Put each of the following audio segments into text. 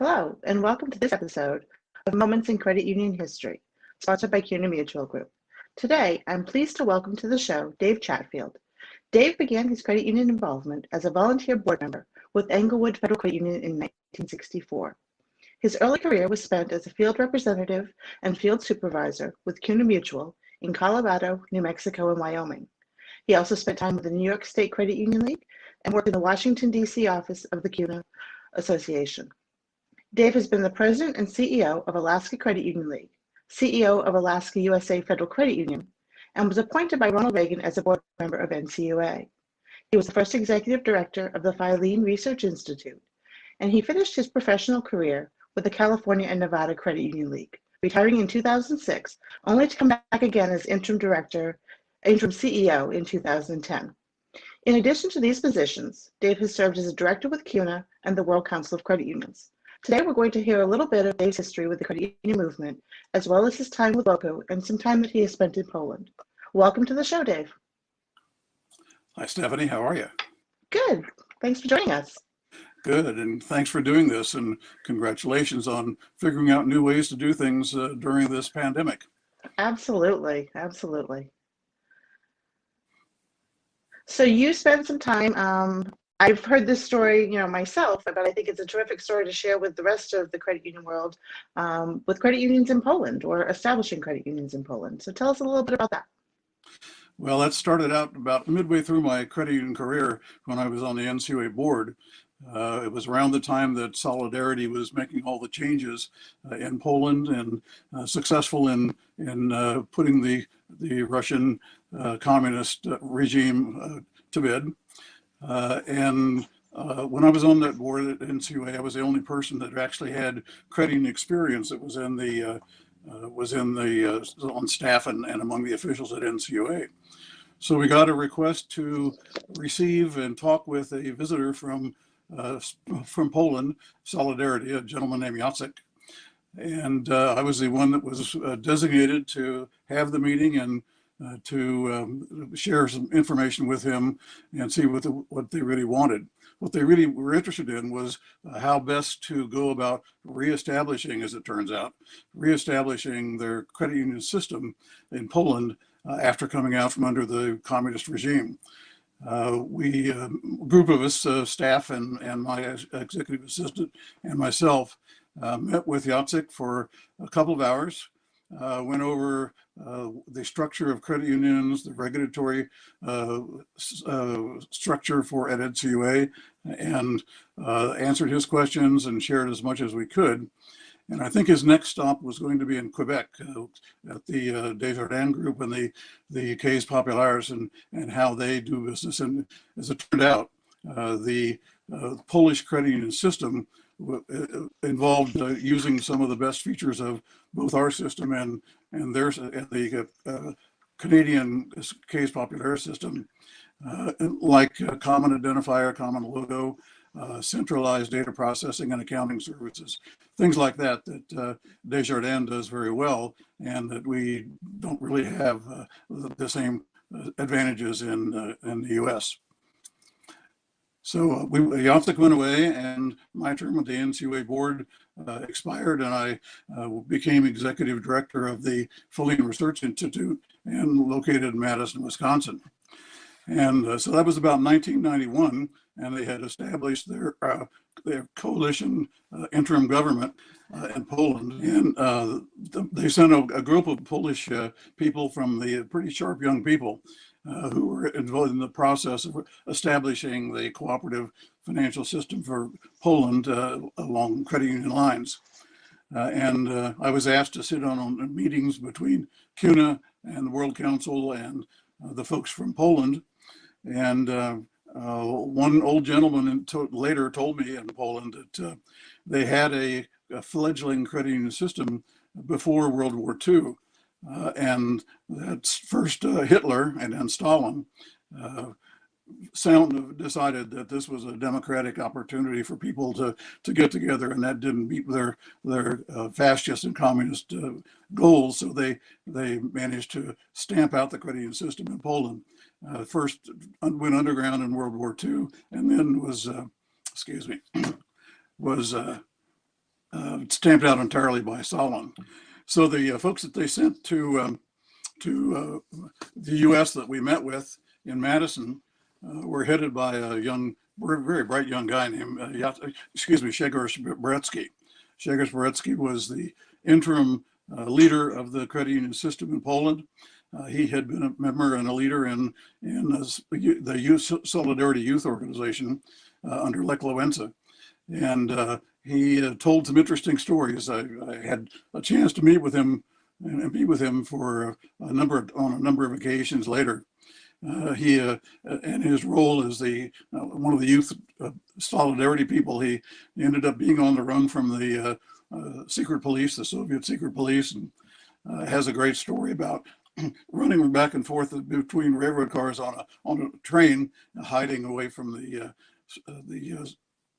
Hello, and welcome to this episode of Moments in Credit Union History, sponsored by CUNA Mutual Group. Today, I'm pleased to welcome to the show Dave Chatfield. Dave began his credit union involvement as a volunteer board member with Englewood Federal Credit Union in 1964. His early career was spent as a field representative and field supervisor with CUNA Mutual in Colorado, New Mexico, and Wyoming. He also spent time with the New York State Credit Union League and worked in the Washington, D.C. office of the CUNA Association. Dave has been the president and CEO of Alaska Credit Union League, CEO of Alaska USA Federal Credit Union, and was appointed by Ronald Reagan as a board member of NCUA. He was the first executive director of the Filene Research Institute, and he finished his professional career with the California and Nevada Credit Union League, retiring in 2006, only to come back again as interim CEO in 2010. In addition to these positions, Dave has served as a director with CUNA and the World Council of Credit Unions. Today, we're going to hear a little bit of Dave's history with the credit union movement, as well as his time with BOCO and some time that he has spent in Poland. Welcome to the show, Dave. Hi, Stephanie. How are you? Good. Thanks for joining us. Good, and thanks for doing this, and congratulations on figuring out new ways to do things during this pandemic. Absolutely. Absolutely. So you spent some time, I've heard this story, myself, but I think it's a terrific story to share with the rest of the credit union world, with credit unions in Poland or establishing credit unions in Poland. So tell us a little bit about that. Well, that started out about midway through my credit union career when I was on the NCUA board. It was around the time that Solidarity was making all the changes in Poland and successful in putting the Russian communist regime to bed. When I was on that board at NCUA, I was the only person that actually had credit union experience that was on staff and among the officials at NCUA. So we got a request to receive and talk with a visitor from Poland, Solidarity, a gentleman named Jacek. And I was the one that was designated to have the meeting and to share some information with him and see what they really wanted. What they really were interested in was how best to go about reestablishing, as it turns out, reestablishing their credit union system in Poland after coming out from under the communist regime. A group of us, staff and my executive assistant and myself, met with Jacek for a couple of hours, went over the structure of credit unions, the regulatory structure at NCUA, and answered his questions and shared as much as we could. And I think his next stop was going to be in Quebec at the Desjardins Group and the Caisse Populaires and how they do business. And as it turned out, the Polish credit union system involved using some of the best features of both our system and the Canadian Caisse Populaire system, like a common identifier, common logo, centralized data processing and accounting services, things like that Desjardins does very well, and that we don't really have the same advantages in the U.S. So Jacek went away, and my term with the NCUA board expired, and I became executive director of the Filene Research Institute, and located in Madison, Wisconsin. And so that was about 1991, and they had established their coalition interim government in Poland. And they sent a group of Polish people pretty sharp young people who were involved in the process of establishing the cooperative financial system for Poland along credit union lines. I was asked to sit on meetings between CUNA and the World Council and the folks from Poland. And one old gentleman later told me in Poland that they had a fledgling credit union system before World War II. And that's first Hitler and then Stalin decided that this was a democratic opportunity for people to get together, and that didn't meet their fascist and communist goals. So they managed to stamp out the credit union system in Poland. First went underground in World War II, and then was stamped out entirely by Stalin. So the folks that they sent to the U.S. that we met with in Madison were headed by a very bright young guy named Shegor Beretsky. Shegor Beretsky was the interim leader of the credit union system in Poland. He had been a member and a leader in the Youth Solidarity Youth Organization under Lech Wałęsa. And he told some interesting stories. I had a chance to meet with him and be with him for on a number of occasions later. He and his role as one of the youth solidarity people, he ended up being on the run from the secret police, the Soviet secret police, and has a great story about running back and forth between railroad cars on a train, hiding away from the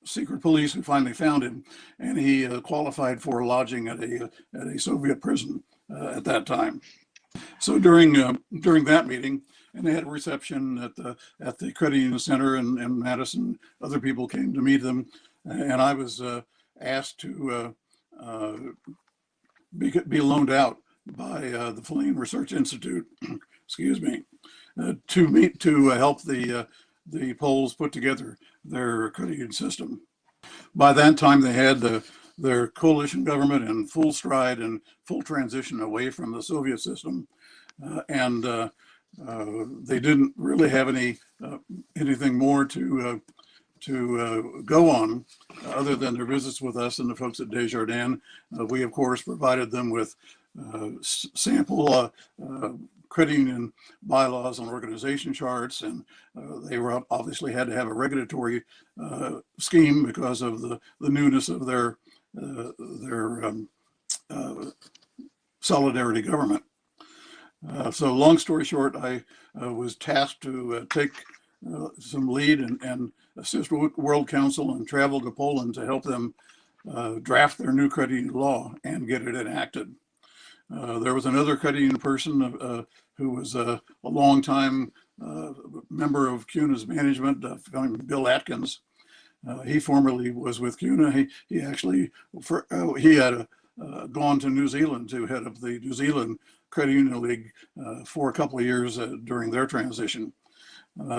secret police who finally found him, and he qualified for lodging at a Soviet prison at that time. So during that meeting, and they had a reception at the credit union center in Madison. Other people came to meet them, and I was asked to be loaned out by the Fellini Research Institute, excuse me, to help the Poles put together their credit union system. By that time, they had their coalition government in full stride and full transition away from the Soviet system, and they didn't really have anything more to go on other than their visits with us and the folks at Desjardins. We, of course, provided them with sample credit union bylaws and organization charts, and they were obviously had to have a regulatory scheme because of the newness of their solidarity government. So long story short, I was tasked to take some lead and assist World Council and travel to Poland to help them draft their new credit union law and get it enacted. There was another credit union person who was a longtime member of CUNA's management, Bill Atkins. He formerly was with CUNA. He actually he had gone to New Zealand to head up the New Zealand Credit Union League for a couple of years during their transition.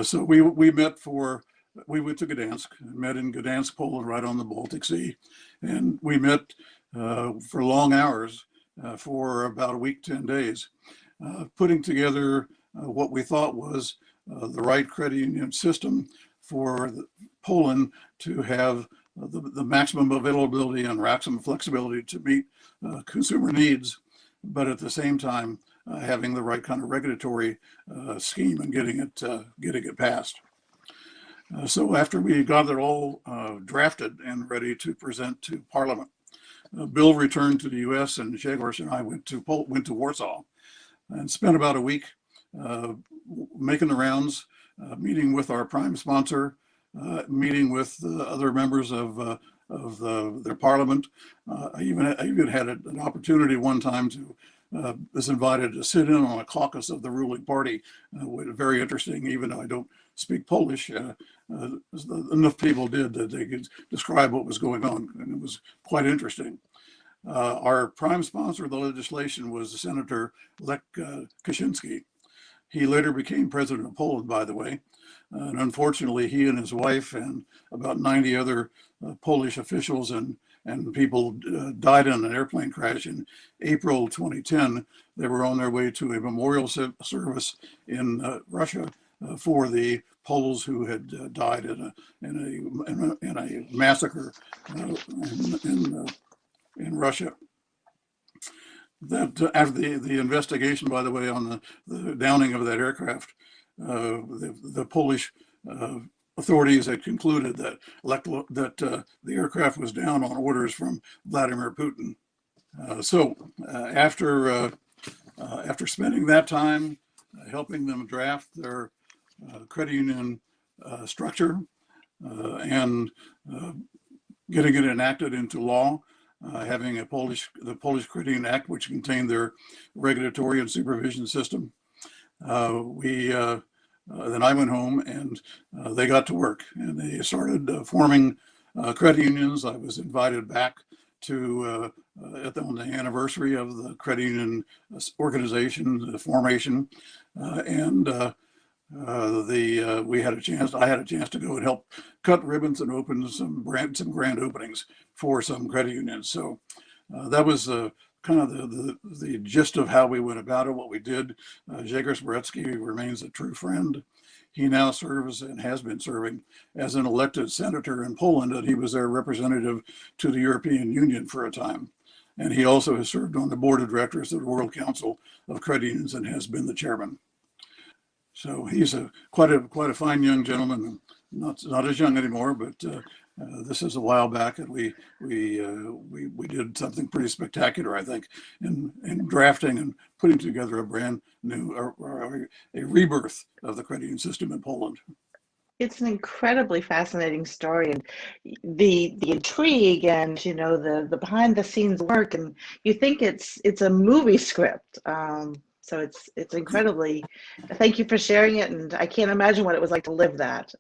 So we went to Gdansk, met in Gdansk, Poland, right on the Baltic Sea, and we met for long hours for about a week, 10 days, putting together what we thought was the right credit union system for Poland to have the maximum availability and maximum flexibility to meet consumer needs, but at the same time having the right kind of regulatory scheme and getting it passed. So after we got it all drafted and ready to present to Parliament, Bill returned to the U.S. and Shegor and I went to Warsaw and spent about a week making the rounds, meeting with our prime sponsor, meeting with other members of their parliament. I even had an opportunity one time to was invited to sit in on a caucus of the ruling party. Very interesting, even though I don't speak Polish. Enough people did that they could describe what was going on, and it was quite interesting. Our prime sponsor of the legislation was Senator Lech Kaczynski. He later became president of Poland, by the way. And unfortunately, he and his wife and about 90 other Polish officials and people died in an airplane crash in April 2010. They were on their way to a memorial service in Russia for the Poles who had died in a massacre in Russia. That after the investigation, by the way, on the downing of that aircraft, the Polish authorities had concluded that the aircraft was down on orders from Vladimir Putin. So after spending that time helping them draft their credit union structure and getting it enacted into law, having the Polish Credit Union Act, which contained their regulatory and supervision system, then I went home and they got to work and they started forming credit unions. I was invited back to on the anniversary of the credit union organization, the formation, and we had a chance. I had a chance to go and help cut ribbons and open some grand openings for some credit unions. So that was kind of the gist of how we went about it, what we did. Jagers Boretsky remains a true friend. He now serves and has been serving as an elected senator in Poland, and he was their representative to the European Union for a time. And he also has served on the board of directors of the World Council of Credit Unions and has been the chairman. So he's quite a fine young gentleman, not as young anymore, but this is a while back, and we did something pretty spectacular, I think, in drafting and putting together a brand new a rebirth of the credit union system in Poland. It's an incredibly fascinating story, and the intrigue, and the behind the scenes work, and you think it's a movie script. So it's incredibly. Thank you for sharing it, and I can't imagine what it was like to live that.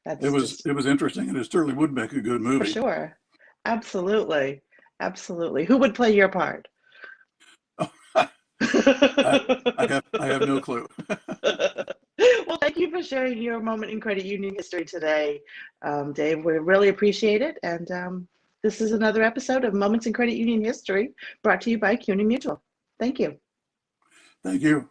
It was interesting, and it certainly would make a good movie. For sure, absolutely. Who would play your part? I have no clue. Well, thank you for sharing your moment in credit union history today, Dave. We really appreciate it. And this is another episode of Moments in Credit Union History brought to you by CUNY Mutual. Thank you. Thank you.